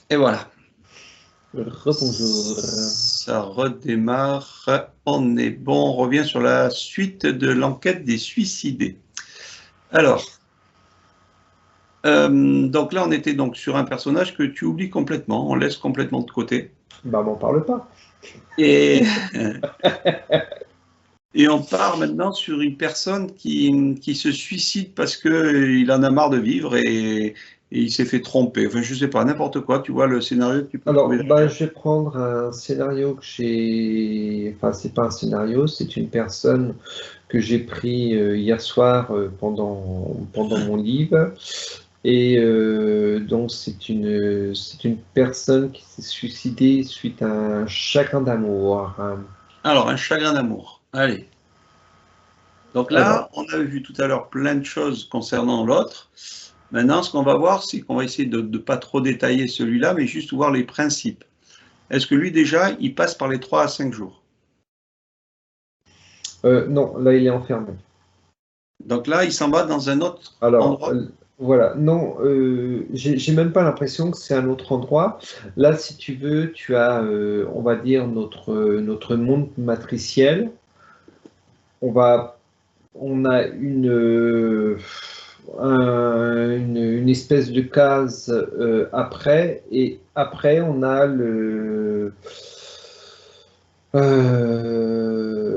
Et voilà. Rebonjour. Ça redémarre. On est bon. On revient sur la suite de l'enquête des suicidés. Alors, donc là, on était donc sur un personnage que tu oublies complètement. On laisse complètement de côté. Bah, m'en parle pas. Et, et on part maintenant sur une personne qui se suicide parce qu'il en a marre de vivre et il s'est fait tromper. Enfin, je sais pas, n'importe quoi. Tu vois le scénario que tu peux trouver Alors, bah, derrière. je vais prendre un scénario que j'ai. Enfin, c'est pas un scénario, c'est une personne que j'ai pris hier soir pendant mon livre. Et donc, c'est une personne qui s'est suicidée suite à un chagrin d'amour. Alors, un chagrin d'amour. Allez. Donc Alors, là, on a vu tout à l'heure plein de choses concernant l'autre. Maintenant, ce qu'on va voir, c'est qu'on va essayer de ne pas trop détailler celui-là, mais juste voir les principes. Est-ce que lui, déjà, il passe par les 3 à 5 jours? non, là, il est enfermé. Donc là, il s'en va dans un autre Alors, endroit. voilà, non, j'ai même pas l'impression que c'est un autre endroit. Là, si tu veux, tu as, on va dire, notre monde matriciel. On va, on a une espèce de case après, et après, on a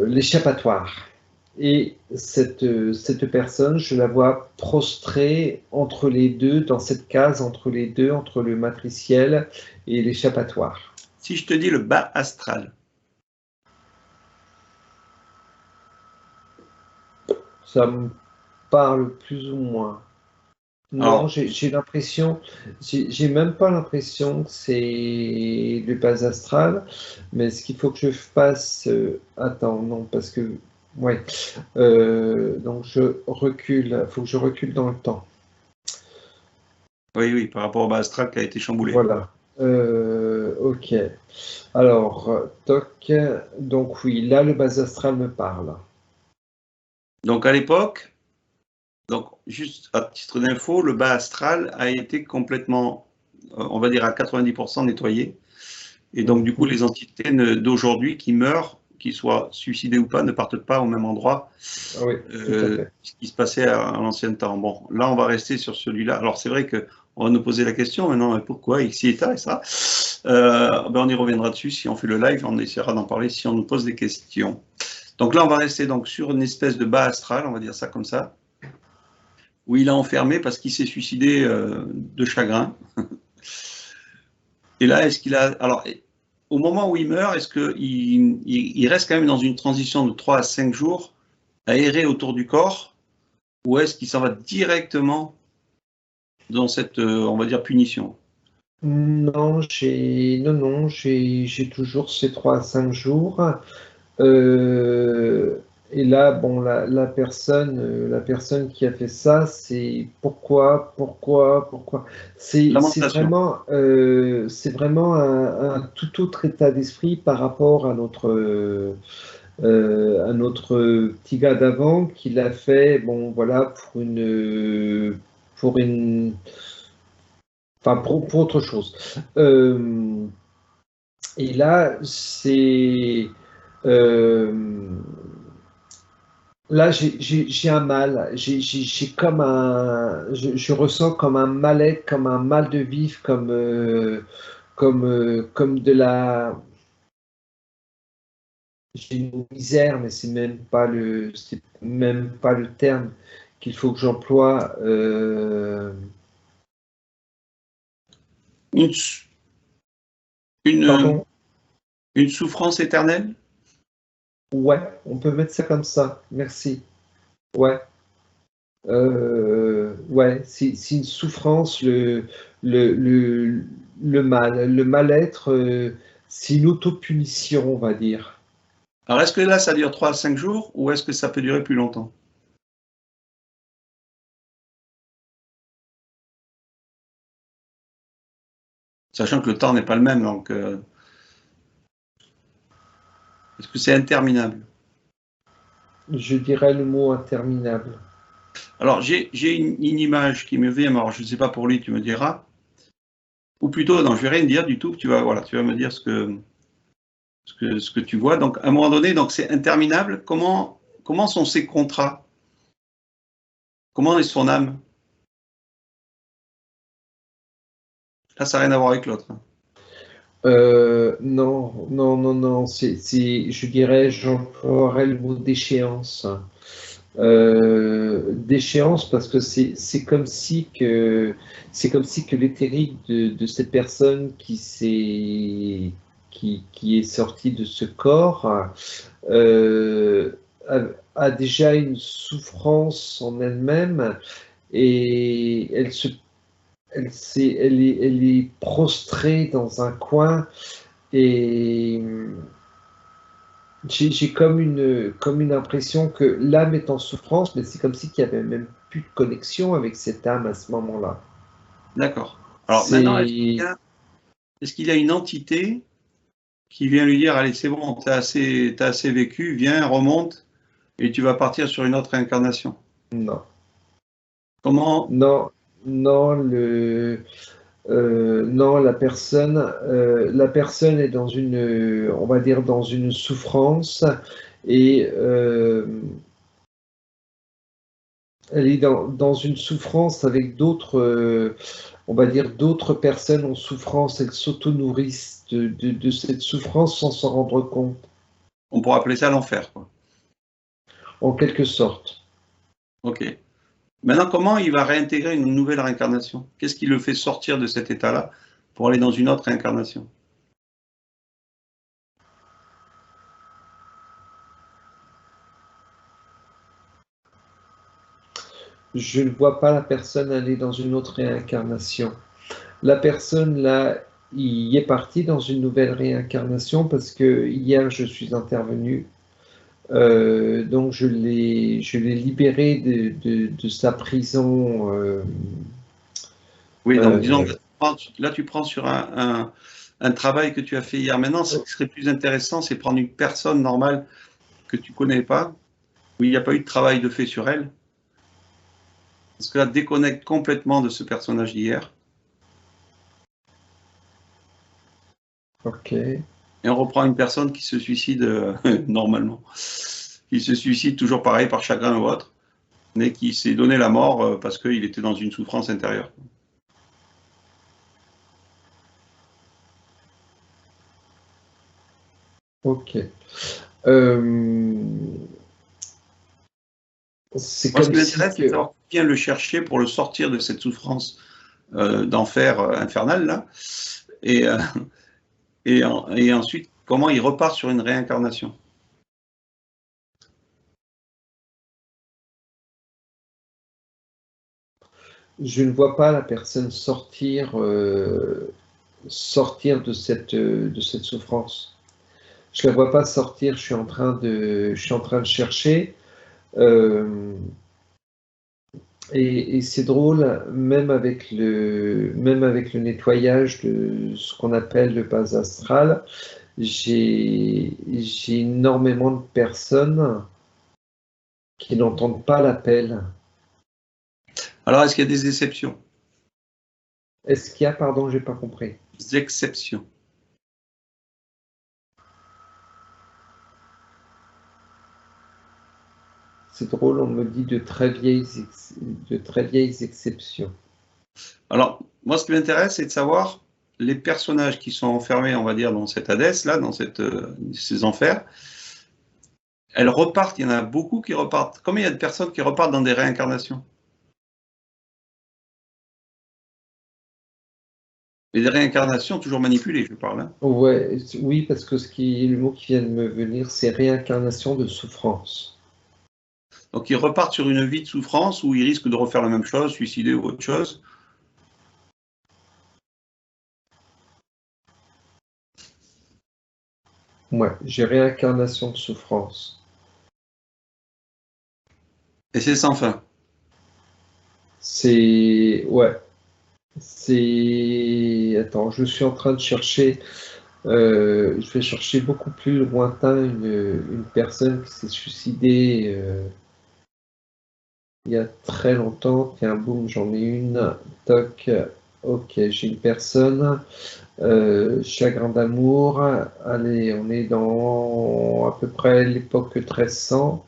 l'échappatoire. Et cette personne, je la vois prostrée entre les deux, dans cette case entre les deux, entre le matriciel et l'échappatoire. Si je te dis le bas astral, Ça me parle plus ou moins. Non, alors, j'ai l'impression, j'ai même pas l'impression que c'est le bas astral, mais ce qu'il faut que je fasse, attends, non, parce que, ouais, donc je recule, il faut que je recule dans le temps. oui, oui, par rapport au bas astral qui a été chamboulé. Voilà. Ok. Alors, toc. Donc oui, là, le bas astral me parle. Donc à l'époque, donc juste à titre d'info, le bas astral a été complètement, on va dire à 90% nettoyé. Et donc, du coup, Mhm. les entités d'aujourd'hui qui meurent, qu'ils soient suicidés ou pas, ne partent pas au même endroit, Ah oui, tout à fait. ce qui se passait à l'ancien temps. Bon, là, on va rester sur celui-là. Alors, c'est vrai qu'on va nous poser la question maintenant, mais pourquoi ici et ça et ça ben, on y reviendra dessus si on fait le live, on essaiera d'en parler si on nous pose des questions. Donc là, on va rester donc sur une espèce de bas astral, on va dire ça comme ça, où il a enfermé parce qu'il s'est suicidé de chagrin. Et là, est-ce qu'il a. Alors, au moment où il meurt, est-ce qu'il reste quand même dans une transition de 3 à 5 jours à errer autour du corps, ou est-ce qu'il s'en va directement dans cette, on va dire, punition? Non, j'ai toujours ces 3 à 5 jours. Euh, et là, bon, la personne qui a fait ça, c'est pourquoi. C'est Lamentation. vraiment un tout autre état d'esprit par rapport à notre petit gars d'avant qui l'a fait, bon, voilà, pour une, enfin, pour autre chose. Et là, euh, là, j'ai un mal, j'ai comme je ressens comme un mal-être, comme un mal de vivre, comme j'ai une misère, mais c'est même pas le terme qu'il faut que j'emploie. Une, une, Pardon? une souffrance éternelle? Ouais, on peut mettre ça comme ça. Merci. Ouais. Ouais, c'est une souffrance, le, le, le mal-être, c'est une autopunition, on va dire. Alors, est-ce que là, ça dure 3 à 5 jours, ou est-ce que ça peut durer plus longtemps? Sachant que le temps n'est pas le même, donc est-ce que c'est interminable? Je dirais le mot interminable. Alors, j'ai une image qui me vient, mais alors je ne sais pas pour lui, tu me diras. Ou plutôt, non, je vais rien dire du tout, tu vas me dire ce que tu vois. Donc, à un moment donné, donc c'est interminable. Comment sont ces contrats? Comment est son âme? Là, ça n'a rien à voir avec l'autre. Non, non, non, non, je dirais, j'emploierais le mot déchéance. Déchéance parce que c'est comme si que l'éthérique de cette personne qui est sortie de ce corps euh, a, a déjà une souffrance en elle-même et elle est prostrée dans un coin et j'ai comme une impression que l'âme est en souffrance, mais c'est comme si il n'y avait même plus de connexion avec cette âme à ce moment-là. D'accord. Alors maintenant, C'est est-ce qu'il y a une entité qui vient lui dire, allez, c'est bon, t'as assez vécu, viens, remonte, et tu vas partir sur une autre réincarnation? non, Comment? non, non, non, la personne est dans on va dire, dans une souffrance et elle est dans une souffrance avec d'autres, on va dire, d'autres personnes en souffrance. Elles s'auto-nourrissent de cette souffrance sans s'en rendre compte, On pourrait appeler ça l'enfer, quoi. en quelque sorte. Ok. Maintenant, comment il va réintégrer une nouvelle réincarnation? Qu'est-ce qui le fait sortir de cet état-là pour aller dans une autre réincarnation? Je ne vois pas la personne aller dans une autre réincarnation. La personne, là, y est partie dans une nouvelle réincarnation parce que hier, je suis intervenu. Donc, je l'ai libéré de sa prison. Oui, donc disons, Euh, là, tu prends sur un travail que tu as fait hier. Maintenant, ce qui serait plus intéressant, c'est prendre une personne normale que tu connais pas, où il n'y a pas eu de travail de fait sur elle, parce que là, déconnecte complètement de ce personnage d'hier, ok, et on reprend une personne qui se suicide normalement, qui se suicide toujours pareil par chagrin ou autre, mais qui s'est donné la mort parce qu'il était dans une souffrance intérieure. ok. Euh, c'est Moi, ce comme qui si m'intéresse, c'est de que savoir qui vient le chercher pour le sortir de cette souffrance d'enfer infernal, là, et, et ensuite, comment il repart sur une réincarnation. je ne vois pas la personne sortir de cette souffrance. Je la vois pas sortir. Je suis en train de chercher. Euh, et c'est drôle, même avec le nettoyage de ce qu'on appelle le bas astral, j'ai énormément de personnes qui n'entendent pas l'appel. Alors, est-ce qu'il y a des exceptions? Est-ce qu'il y a, pardon, j'ai pas compris. Des exceptions. C'est drôle, on me dit de très vieilles exceptions. Alors, moi, ce qui m'intéresse, c'est de savoir les personnages qui sont enfermés, on va dire, dans cette Hadès, là, dans ces enfers. Elles repartent, il y en a beaucoup qui repartent. Combien il y a de personnes qui repartent dans des réincarnations? Et des réincarnations toujours manipulées, je parle. Hein. Ouais, oui, parce que le mot qui vient de me venir, c'est réincarnation de souffrance. Donc, ils repartent sur une vie de souffrance où ils risquent de refaire la même chose, suicider ou autre chose. Ouais, j'ai réincarnation de souffrance. Et c'est sans fin. Ouais, attends, je suis en train de chercher. Je vais chercher beaucoup plus lointain une personne qui s'est suicidée il y a très longtemps. Tiens, boum, j'en ai une. Toc. Ok, j'ai une personne, chagrin d'amour. Allez, on est dans à peu près l'époque 1300.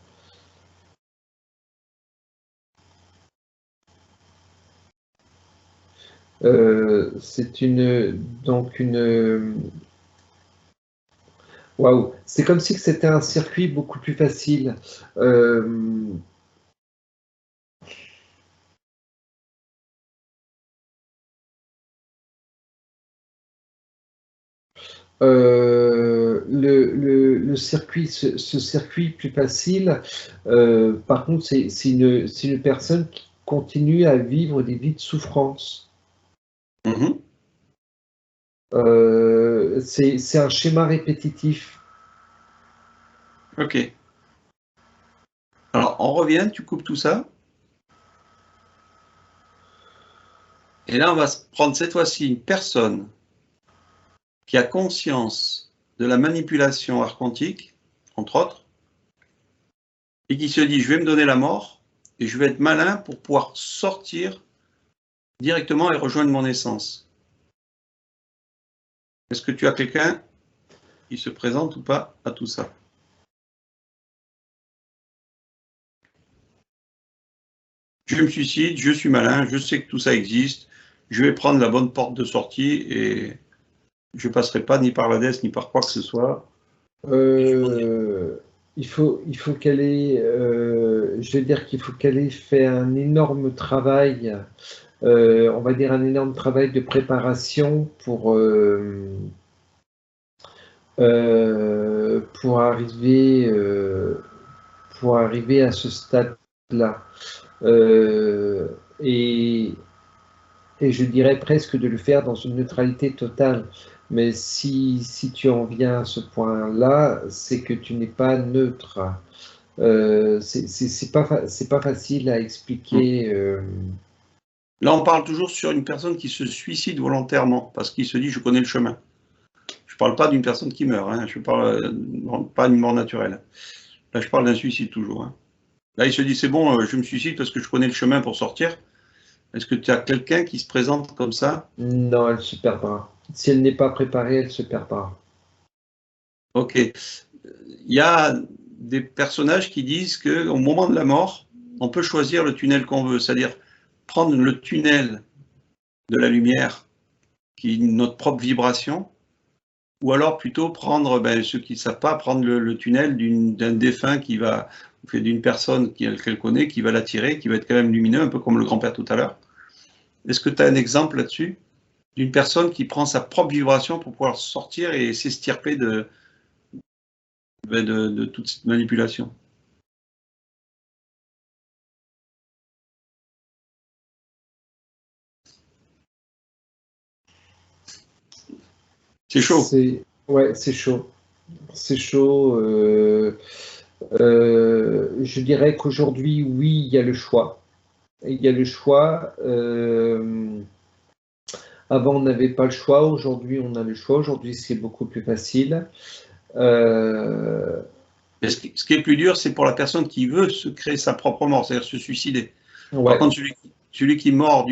C'est waouh, c'est comme si c'était un circuit beaucoup plus facile. Euh, le circuit, ce circuit plus facile, par contre, c'est une personne qui continue à vivre des vies de souffrance. Mhm. C'est un schéma répétitif. Ok. Alors, on revient, tu coupes tout ça. Et là, on va se prendre cette fois-ci une personne qui a conscience de la manipulation archontique, entre autres, et qui se dit, je vais me donner la mort, et je vais être malin pour pouvoir sortir directement et rejoindre mon essence. Est-ce que tu as quelqu'un qui se présente ou pas à tout ça? Je me suicide, je suis malin, je sais que tout ça existe, je vais prendre la bonne porte de sortie et je ne passerai pas ni par l'Hadès ni par quoi que ce soit. Euh, il faut qu'elle ait, je veux dire qu'il faut qu'elle ait fait un énorme travail, on va dire un énorme travail de préparation pour arriver à ce stade-là. Euh, et, et je dirais presque de le faire dans une neutralité totale. Mais si tu en viens à ce point-là, c'est que tu n'es pas neutre. C'est pas facile à expliquer. Là, on parle toujours sur une personne qui se suicide volontairement parce qu'il se dit je connais le chemin. Je ne parle pas d'une personne qui meurt, hein. Je ne parle pas d'une mort naturelle. Là, je parle d'un suicide toujours, hein. Là, il se dit c'est bon, je me suicide parce que je connais le chemin pour sortir. Est-ce que tu as quelqu'un qui se présente comme ça? Non, elle se perdra. Si elle n'est pas préparée, elle se perdra. Ok. Il y a des personnages qui disent qu'au moment de la mort, on peut choisir le tunnel qu'on veut, c'est-à-dire prendre le tunnel de la lumière, qui est notre propre vibration, ou alors plutôt prendre, ben, ceux qui ne savent pas, prendre le tunnel d'un défunt qui va, d'une personne qu'elle connaît, qui va l'attirer, qui va être quand même lumineux, un peu comme le grand-père tout à l'heure. Est-ce que tu as un exemple là-dessus d'une personne qui prend sa propre vibration pour pouvoir sortir et s'extirper de toute cette manipulation? C'est chaud. Ouais, c'est chaud. C'est chaud. Je dirais qu'aujourd'hui, oui, il y a le choix. Il y a le choix. Avant, on n'avait pas le choix. Aujourd'hui, on a le choix. Aujourd'hui, c'est beaucoup plus facile. Euh, Mais ce qui est plus dur, c'est pour la personne qui veut se créer sa propre mort, c'est-à-dire se suicider. Par ouais, contre, celui qui meurt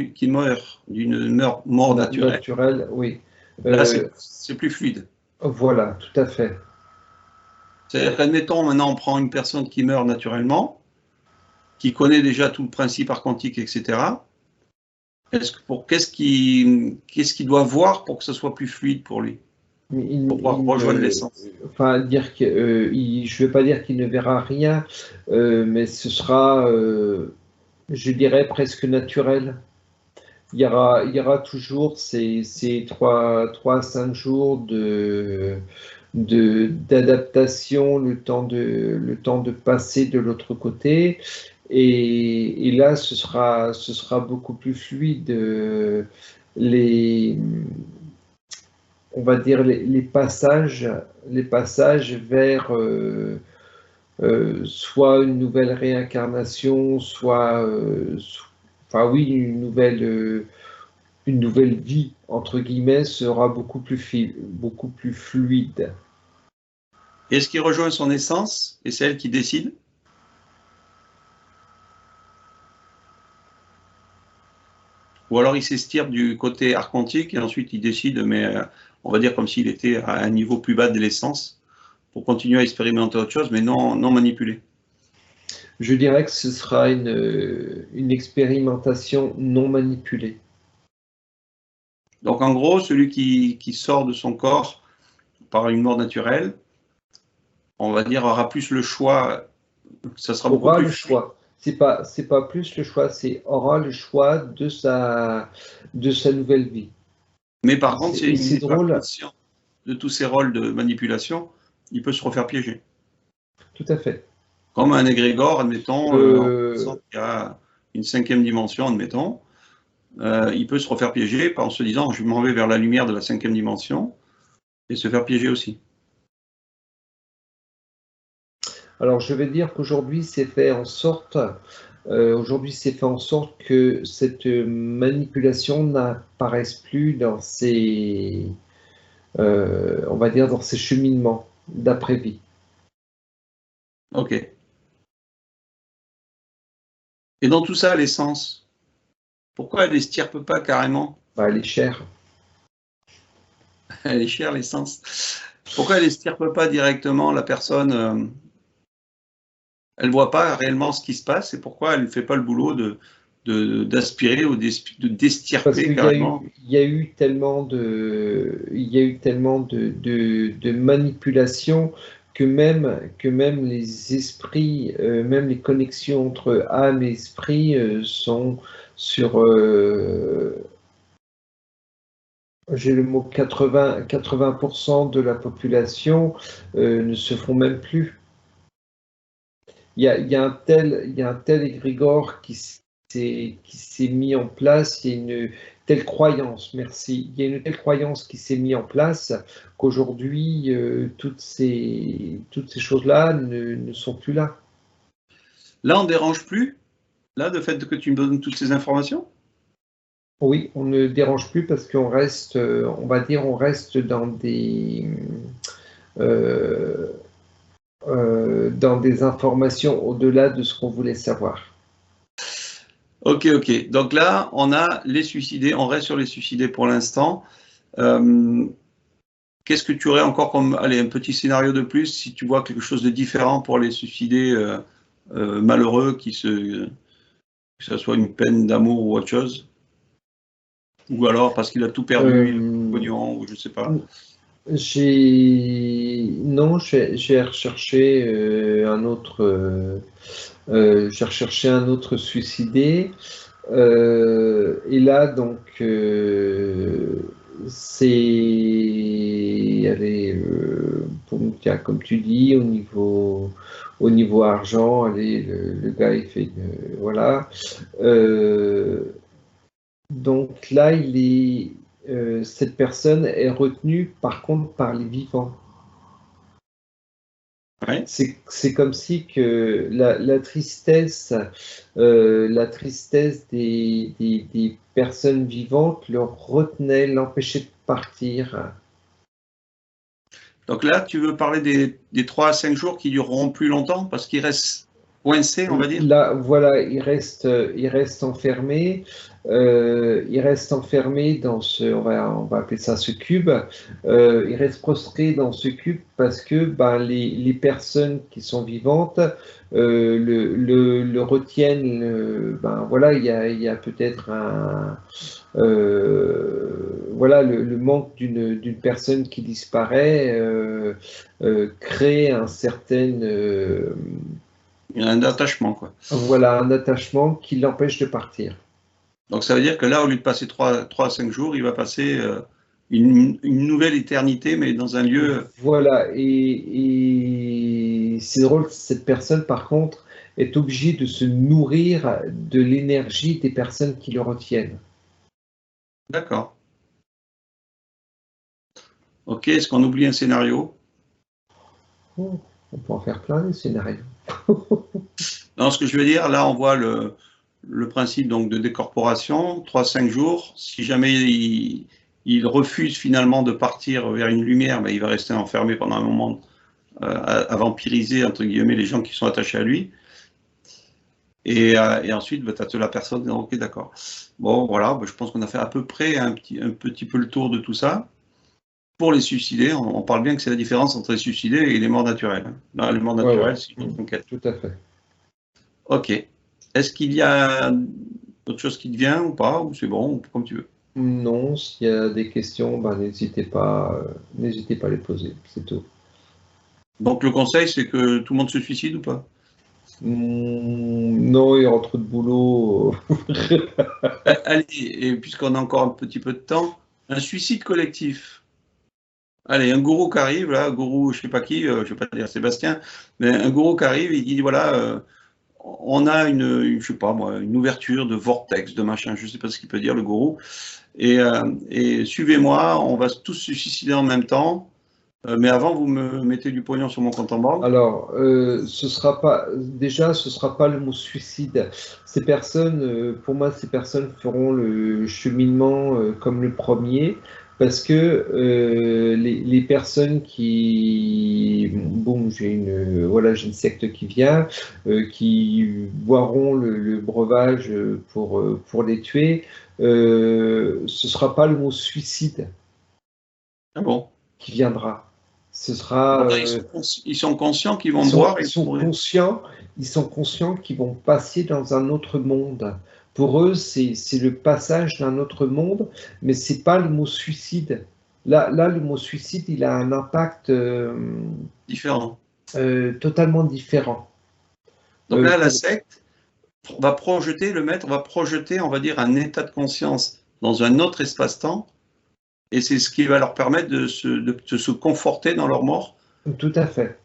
d'une mort naturelle, naturel, oui. là, Euh, c'est plus fluide. voilà, tout à fait. C'est-à-dire qu'admettons, maintenant, on prend une personne qui meurt naturellement, qui connaît déjà tout le principe archontique, etc. Qu'est-ce qu'il doit voir pour que ce soit plus fluide pour lui, pour pouvoir rejoindre l'essence? Enfin, dire que, je ne veux pas dire qu'il ne verra rien, mais ce sera, je dirais, presque naturel. Il y aura toujours ces 3 à 5 jours d'adaptation, le temps de passer de l'autre côté. Et là, ce sera beaucoup plus fluide. Les, on va dire les passages vers soit une nouvelle réincarnation, enfin oui, une nouvelle vie, entre guillemets, sera beaucoup plus fluide. Est-ce qu'il rejoint son essence et c'est elle qui décide? Ou alors il s'estirpe du côté archontique et ensuite il décide, mais on va dire comme s'il était à un niveau plus bas de l'essence, pour continuer à expérimenter autre chose, mais non manipulé. Je dirais que ce sera une expérimentation non manipulée. Donc en gros, celui qui sort de son corps par une mort naturelle, on va dire, aura plus le choix, ça sera beaucoup Aura plus le fluide. choix. C'est pas plus le choix, c'est aura le choix de sa nouvelle vie. Mais par contre, Et s'il c'est n'est pas drôle, conscient de tous ces rôles de manipulation, il peut se refaire piéger. tout à fait. Comme un égrégore, admettons, en pensant Euh, qu'il y a une 5e dimension, admettons, il peut se refaire piéger en se disant je m'en vais vers la lumière de la 5e dimension et se faire piéger aussi. alors je vais dire qu'aujourd'hui c'est fait en sorte, que cette manipulation n'apparaisse plus dans on va dire dans ces cheminements d'après-vie. Ok. Et dans tout ça, l'essence, pourquoi elle n'estirpe pas carrément? Bah, elle est chère. Elle est chère, l'essence. Pourquoi elle n'estirpe pas directement la personne? Elle ne voit pas réellement ce qui se passe et pourquoi elle ne fait pas le boulot d'aspirer ou de Parce d'estirper qu'il y a carrément? eu, il y a eu tellement de manipulations que même les esprits, même les connexions entre âme et esprit sont sur, j'ai le mot 80% de la population ne se font même plus. Il y a un tel égrégore qui s'est mis en place, il y a une telle croyance, merci, il y a une telle croyance qui s'est mise en place qu'aujourd'hui, toutes ces choses-là ne sont plus là. Là, on ne dérange plus, là, le fait que tu me donnes toutes ces informations? Oui, on ne dérange plus parce qu'on reste, on va dire, on reste euh, dans des informations au-delà de ce qu'on voulait savoir. Ok, ok. Donc là, on a les suicidés, on reste sur les suicidés pour l'instant. Euh, Qu'est-ce que tu aurais encore comme, allez, un petit scénario de plus si tu vois quelque chose de différent pour les suicidés malheureux, que ce soit une peine d'amour ou autre chose? Ou alors parce qu'il a tout perdu, il a plus de Euh, pognon, ou je sais pas. non, j'ai recherché un autre suicidé. Et là, donc, allez, tiens, comme tu dis, au niveau argent, allez, le gars, il fait, voilà. Euh, donc là, cette personne est retenue, par contre, par les vivants. Ouais. C'est comme si que la tristesse des personnes vivantes le retenait, l'empêchait de partir. Donc là, tu veux parler des 3 à 5 jours qui dureront plus longtemps parce qu'ils restent coincés, on va dire? Là, voilà, il reste enfermé. Il reste enfermé dans on va appeler ça ce cube. Il reste prostré dans ce cube parce que ben, les personnes qui sont vivantes le retiennent. Ben, voilà, il y a peut-être voilà, le manque d'une personne qui disparaît crée un certain Il y a un attachement, quoi. voilà, un attachement qui l'empêche de partir. Donc ça veut dire que là, au lieu de passer 3 à 5 jours, il va passer une nouvelle éternité, mais dans un lieu. Voilà, et c'est drôle, cette personne, par contre, est obligée de se nourrir de l'énergie des personnes qui le retiennent. D'accord. Ok, est-ce qu'on oublie un scénario? Oh, on peut en faire plein des scénarios. Non, ce que je veux dire, là, on voit le principe donc, de décorporation, 3 à 5 jours. Si jamais il refuse finalement de partir vers une lumière, ben, il va rester enfermé pendant un moment à vampiriser, entre guillemets, les gens qui sont attachés à lui. Et ensuite, tu as la personne, ok, d'accord. Bon, voilà, je pense qu'on a fait à peu près un petit peu le tour de tout ça. Pour les suicidés, on parle bien que c'est la différence entre les suicidés et les morts naturelles. Là, les morts naturelles, c'est une autre enquête. Tout à fait. Ok. Est-ce qu'il y a autre chose qui te vient ou pas, ou c'est bon, comme tu veux? Non, s'il y a des questions, n'hésitez pas à les poser, c'est tout. Donc le conseil, c'est que tout le monde se suicide ou pas? Non, il y aura trop de boulot. Allez, et puisqu'on a encore un petit peu de temps, un suicide collectif. Allez, un gourou qui arrive, là, gourou, je sais pas qui, je ne vais pas dire Sébastien, mais un gourou qui arrive, il dit voilà, on a je sais pas moi, une ouverture de vortex, de machin, je sais pas ce qu'il peut dire, le gourou, et suivez-moi, on va tous se suicider en même temps, mais avant, vous me mettez du pognon sur mon compte en banque. Alors, ce sera pas le mot suicide. Ces personnes, pour moi, ces personnes feront le cheminement comme le premier, parce que les personnes qui, boum, j'ai une secte qui vient, qui boiront le breuvage pour les tuer. Ce sera pas le mot suicide Ah bon? qui viendra. Ce sera. Alors là, ils sont conscients qu'ils vont boire et ils vont mourir. Ils sont conscients qu'ils vont passer dans un autre monde. Pour eux, c'est le passage d'un autre monde, mais c'est pas le mot suicide. Là, le mot suicide, il a un impact Différents. totalement différent. Donc là, la secte va projeter, le maître va projeter, on va dire, un état de conscience dans un autre espace-temps, et c'est ce qui va leur permettre de se conforter dans leur mort. Tout à fait.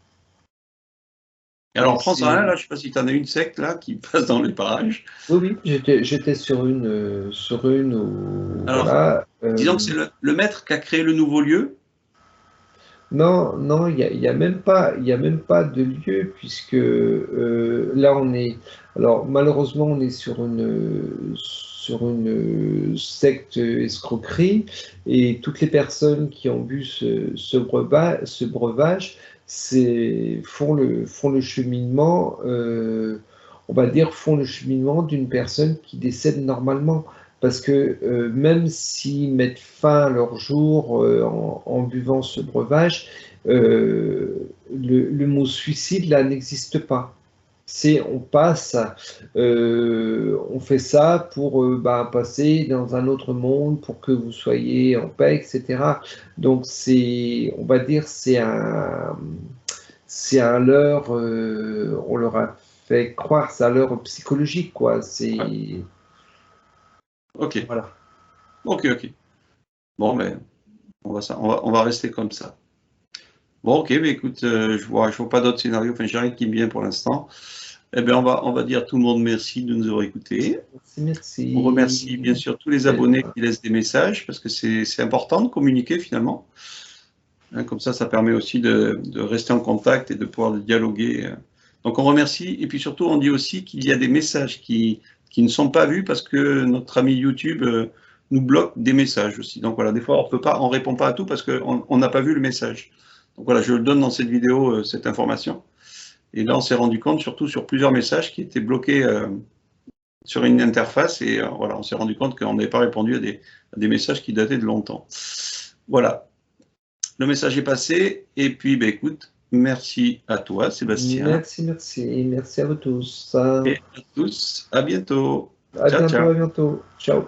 Et alors, prends ça là, je ne sais pas si tu en as une secte là qui passe dans les parages. Oui, j'étais sur une où, Alors, voilà. Disons que c'est le maître qui a créé le nouveau lieu. Non, il y a même pas de lieu puisque là on est. Alors malheureusement on est sur une secte escroquerie et toutes les personnes qui ont bu ce breuvage, font le cheminement. On va dire font le cheminement d'une personne qui décède normalement. Parce que même s'ils mettent fin à leur jour en buvant ce breuvage, le mot suicide là n'existe pas. On passe, on fait ça pour passer dans un autre monde, pour que vous soyez en paix, etc. Donc on va dire, c'est un leurre, on leur a fait croire, c'est un leurre psychologique, quoi. Ok. Voilà. Ok. Bon, mais on va rester comme ça. Bon, ok, mais écoute, je vois pas d'autres scénarios, enfin, j'ai rien qui me vient pour l'instant. Eh bien, on va dire à tout le monde merci de nous avoir écoutés. Merci. On remercie bien sûr tous les abonnés qui laissent des messages, parce que c'est important de communiquer finalement. Hein, comme ça permet aussi de rester en contact et de pouvoir dialoguer. Donc on remercie, et puis surtout on dit aussi qu'il y a des messages qui ne sont pas vus parce que notre ami YouTube nous bloque des messages aussi. Donc voilà, des fois on répond pas à tout parce qu'on n'a pas vu le message. Donc voilà, je le donne dans cette vidéo, cette information. Et là on s'est rendu compte surtout sur plusieurs messages qui étaient bloqués sur une interface, et voilà, on s'est rendu compte qu'on n'avait pas répondu à des messages qui dataient de longtemps. Voilà. Le message est passé, et puis écoute, merci à toi Sébastien. Merci à vous tous. Et à tous, à bientôt. À Ciao, ciao. bientôt. Ciao.